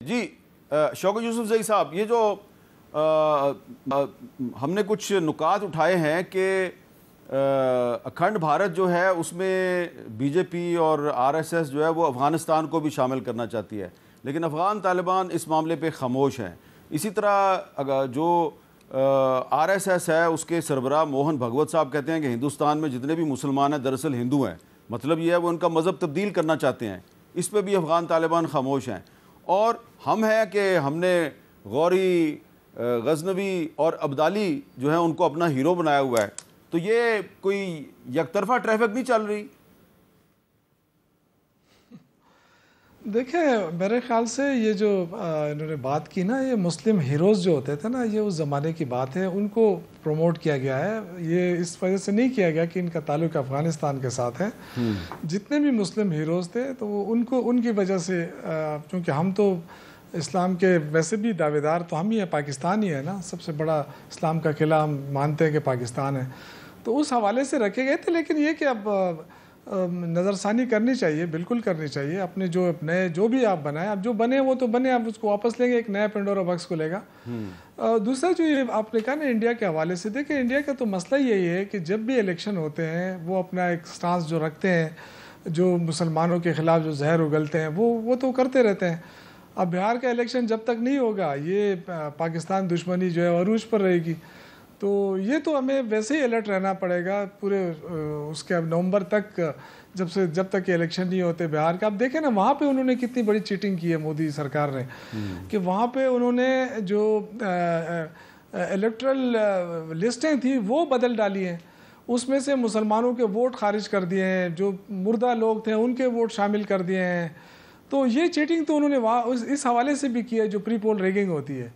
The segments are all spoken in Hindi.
जी शौकत यूसुफ ज़ई साहब, ये जो हमने कुछ नुकात उठाए हैं कि अखंड भारत जो है उसमें बीजेपी और आरएसएस जो है वो अफ़गानिस्तान को भी शामिल करना चाहती है, लेकिन अफ़गान तालिबान इस मामले पे ख़ामोश हैं। इसी तरह जो आरएसएस है उसके सरबराह मोहन भगवत साहब कहते हैं कि हिंदुस्तान में जितने भी मुसलमान हैं दरअसल हिंदू हैं, मतलब ये है वो उनका मज़हब तब्दील करना चाहते हैं। इस पर भी अफ़गान तालिबान ख़ामोश हैं। और हम हैं कि हमने गौरी, गजनवी और अब्दाली जो है उनको अपना हीरो बनाया हुआ है, तो ये कोई यकतरफा ट्रैफिक नहीं चल रही? देखिए, मेरे ख़्याल से ये जो इन्होंने बात की ना, ये मुस्लिम हीरोज़ जो होते थे ना, ये उस ज़माने की बात है, उनको प्रमोट किया गया है। ये इस वजह से नहीं किया गया कि इनका ताल्लुक़ अफ़गानिस्तान के साथ है। जितने भी मुस्लिम हीरोज़ थे तो वो उनको उनकी वजह से, चूँकि हम तो इस्लाम के वैसे भी दावेदार तो हम ही हैं, पाकिस्तान ही है ना, सबसे बड़ा इस्लाम का किला हम मानते हैं कि पाकिस्तान है, तो उस हवाले से रखे गए थे। लेकिन ये कि अब नज़रसानी करनी चाहिए, बिल्कुल करनी चाहिए। अपने जो नए जो भी आप बनाए, अब जो बने वो तो बने, आप उसको वापस लेंगे, एक नया पेंडोरा बॉक्स को लेगा। दूसरा जो ये आपने कहा ना इंडिया के हवाले से, देखिए इंडिया का तो मसला यही है कि जब भी इलेक्शन होते हैं वो अपना एक स्टांस जो रखते हैं, जो मुसलमानों के ख़िलाफ़ जो जहर उगलते हैं वो तो करते रहते हैं। अब बिहार का इलेक्शन जब तक नहीं होगा, ये पाकिस्तान दुश्मनी जो है अरूज पर रहेगी। तो ये तो हमें वैसे ही अलर्ट रहना पड़ेगा पूरे उसके अब नवंबर तक, जब तक ये इलेक्शन नहीं होते बिहार का। अब देखें ना, वहाँ पे उन्होंने कितनी बड़ी चीटिंग की है मोदी सरकार ने, कि वहाँ पे उन्होंने जो इलेक्ट्रल लिस्टें थी वो बदल डाली हैं, उसमें से मुसलमानों के वोट खारिज कर दिए हैं, जो मुर्दा लोग थे उनके वोट शामिल कर दिए हैं। तो ये चीटिंग तो उन्होंने वहाँ इस हवाले से भी की है, जो प्री पोल रेगिंग होती है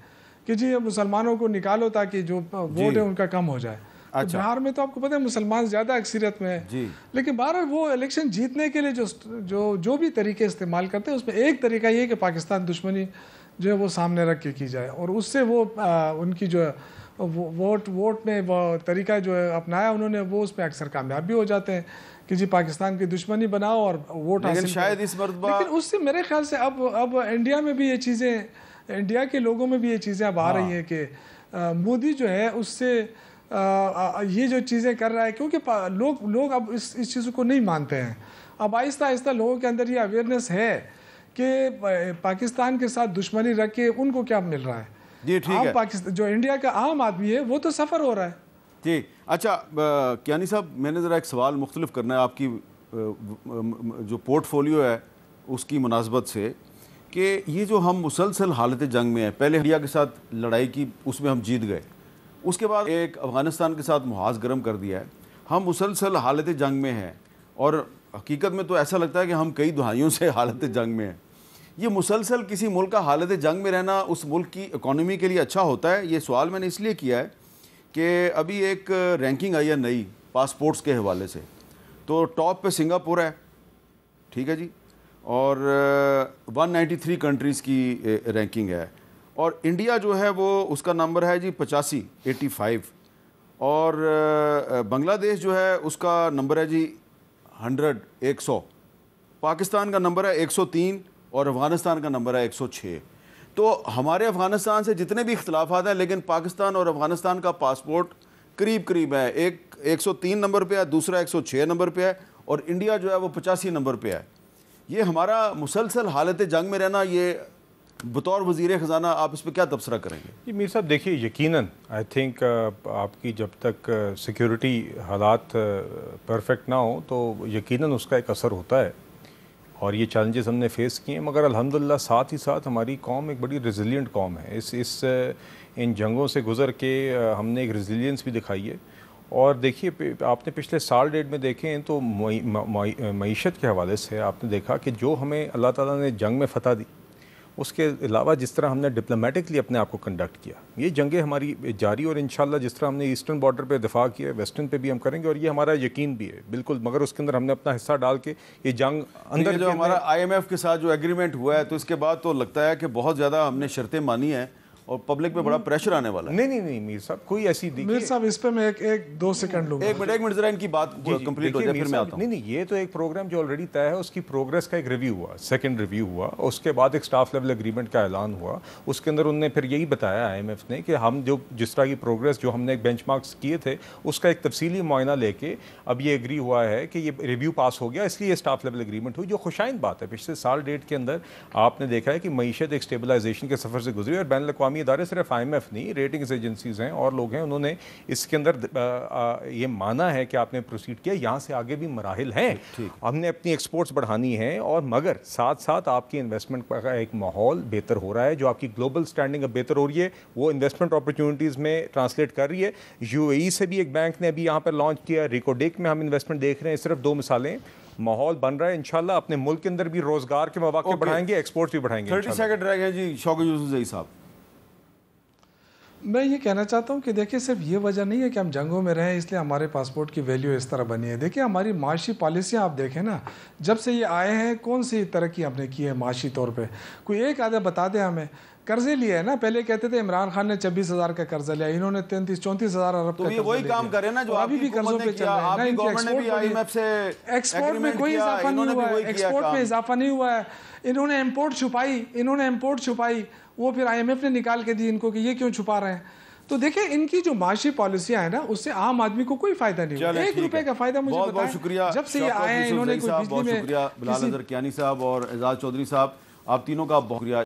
कि जी मुसलमानों को निकालो ताकि जो वोट है उनका कम हो जाए। अच्छा। तो बिहार में तो आपको पता है मुसलमान ज़्यादा अक्सरियत में है, लेकिन बहरहाल वो इलेक्शन जीतने के लिए जो भी तरीके इस्तेमाल करते हैं, उसमें एक तरीका ये है कि पाकिस्तान दुश्मनी जो है वो सामने रख के की जाए, और उससे वो उनकी जो है वोट ने वो तरीका जो है अपनाया उन्होंने, वो उस पर अक्सर कामयाब भी हो जाते हैं कि जी पाकिस्तान की दुश्मनी बनाओ और वोट हासिल करो। शायद इस मरतबा, लेकिन उससे मेरे ख्याल से अब इंडिया में भी ये चीज़ें, इंडिया के लोगों में भी ये चीज़ें अब आ रही हैं कि मोदी जो है उससे ये जो चीज़ें कर रहा है, क्योंकि लोग अब इस चीज़ को नहीं मानते हैं। अब आहिस्ता आहिस्ता लोगों के अंदर ये अवेयरनेस है कि पाकिस्तान के साथ दुश्मनी रख के उनको क्या मिल रहा है। जी ठीक है, पाकिस्तान जो इंडिया का आम आदमी है वो तो सफ़र हो रहा है। जी अच्छा, कियानी साहब, मैंने ज़रा एक सवाल मुख्तलिफ करना है आपकी जो पोर्टफोलियो है उसकी मुनासबत से, कि ये जो हम मुसलसल हालत जंग में हैं, पहले इंडिया के साथ लड़ाई की उसमें हम जीत गए, उसके बाद एक अफ़गानिस्तान के साथ मुहाज गर्म कर दिया है, हम मुसलसल हालत जंग में हैं, और हकीकत में तो ऐसा लगता है कि हम कई दहाइयों से हालत जंग में हैं। ये मुसलसल किसी मुल्क का हालत जंग में रहना उस मुल्क की इकॉनमी के लिए अच्छा होता है? ये सवाल मैंने इसलिए किया है कि अभी एक रैंकिंग आई है नई पासपोर्ट्स के हवाले से, तो टॉप पे सिंगापुर है, ठीक है जी, और 193 कंट्रीज़ की रैंकिंग है, और इंडिया जो है वो उसका नंबर है जी 85, और बांग्लादेश जो है उसका नंबर है जी 100, पाकिस्तान का नंबर है 103 और अफ़गानिस्तान का नंबर है 106। तो हमारे अफ़गानिस्तान से जितने भी इख्तलाफात हैं, लेकिन पाकिस्तान और अफ़गानिस्तान का पासपोर्ट करीब करीब है, एक 103 नंबर पे है, दूसरा 106 नंबर पे है, और इंडिया जो है वो 85 नंबर पे है। ये हमारा मुसलसल हालत जंग में रहना, ये बतौर वज़ीर ख़ज़ाना आप इस पर क्या तबसरा करेंगे? जी मीर साहब, देखिए यकीनन आई थिंक आपकी जब तक सिक्योरिटी हालात परफेक्ट ना हो तो यकीनन उसका एक असर होता है, और ये चैलेंजेस हमने फेस किए हैं, मगर अल्हम्दुलिल्लाह साथ ही साथ हमारी कौम एक बड़ी रेजिलिएंट कौम है। इन जंगों से गुज़र के हमने एक रेजिलियंस भी दिखाई है। और देखिए आपने पिछले साल डेढ़ में देखें तो मईशत के हवाले से आपने देखा कि जो हमें अल्लाह ताला ने जंग में फ़तह दी, उसके अलावा जिस तरह हमने डिप्लोमेटिकली अपने आप को कंडक्ट किया, ये जंगें हमारी जारी, और इंशाल्लाह जिस तरह हमने ईस्टर्न बॉर्डर पे दिफा किया, वेस्टर्न पे भी हम करेंगे, और ये हमारा यकीन भी है बिल्कुल। मगर उसके अंदर हमने अपना हिस्सा डाल के ये जंग अंदर जो हमारा IMF के साथ जो एग्रीमेंट हुआ है, तो इसके बाद तो लगता है कि बहुत ज़्यादा हमने शर्तें मानी हैं, और पब्लिक पे बड़ा प्रेशर आने वाला है। नहीं मीर साहब, कोई ऐसी मीर साहब इस पे मैं एक 2 सेकंड लूंगा। एक मिनट जरा इनकी बात कंप्लीट हो जाए फिर मैं आता हूँ। नहीं, ये तो एक प्रोग्राम जो ऑलरेडी तय है, उसकी प्रोग्रेस का एक रिव्यू हुआ, सेकंड रिव्यू हुआ, उसके बाद एक स्टाफ लेवल एग्रीमेंट का ऐलान हुआ। उसके अंदर उन्होंने फिर यही बताया IMF ने कि हम जो जिस तरह की प्रोग्रेस जो हमने एक बेंचमार्क्स किए थे उसका एक तफसीली मुआयना लेके अब ये एग्री हुआ है कि ये रिव्यू पास हो गया, इसलिए स्टाफ लेवल एग्रीमेंट हुई, जो खुशाइंद बात है। पिछले साल डेट के अंदर आपने देखा है कि मईशत एक स्टेबलाइजेशन के सफ़र से गुजरी और बैन अवी इदारे, सिर्फ IMF नहीं, रेटिंग्स एजेंसीज हैं और लोग हैं, उन्होंने इसके अंदर ये माना है कि आपने प्रोसीड किया, यहाँ से आगे भी मराहिल हैं, हमने अपनी एक्सपोर्ट्स बढ़ानी है। और मगर साथ साथ आपकी इन्वेस्टमेंट का एक माहौल बेहतर हो रहा है, जो आपकी ग्लोबल स्टैंडिंग अब बेहतर हो रही है, वो इन्वेस्टमेंट अपॉर्चुनिटीज़ में ट्रांसलेट कर रही है। UAE से भी एक बैंक ने अभी यहाँ पर लॉन्च किया, रिकोडेक में हम इन्वेस्टमेंट देख रहे हैं। सिर्फ 2 मिसालें, माहौल बन रहा है। इंशाल्लाह अपने मुल्क के अंदर भी रोजगार के मौके बढ़ाएंगे, एक्सपोर्ट भी बढ़ाएंगे। 30 सेकंड रह गए जी, शौकत यूसुफजई साहब। मैं ये कहना चाहता हूँ कि देखिए, सिर्फ ये वजह नहीं है कि हम जंगों में रहें इसलिए हमारे पासपोर्ट की वैल्यू इस तरह बनी है। देखिए, हमारी माशी पॉलिसियाँ आप देखें ना, जब से ये आए हैं कौन सी तरक्की हमने की है माशी तौर पे। कोई एक आधा बता दें हमें। कर्जे लिए है ना, पहले कहते थे इमरान खान ने 26,000 का कर्जा लिया, इन्होंने 33-34,000 अरब का। तो ये वही काम करे ना जो अभी भी कर्जों पे चल रहे हैं। एक्सपोर्ट में कोई इजाफा नहीं हुआ है, एक्सपोर्ट में इजाफा नहीं हुआ है। इन्होंने इम्पोर्ट छुपाई, वो फिर IMF ने निकाल के दी इनको कि ये क्यों छुपा रहे हैं। तो देखिए, इनकी जो माशी पॉलिसियां है ना, उससे आम आदमी को कोई फायदा नहीं हुआ। 1 रुपए का फायदा मुझे बहुत बहुत शुक्रिया। जब से ये आए हैं इन्होंने कोई बिजली में। शुक्रिया बिलाल अजहर कियानी साहब और एजाज चौधरी साहब, आप तीनों का बहुत शुक्रिया।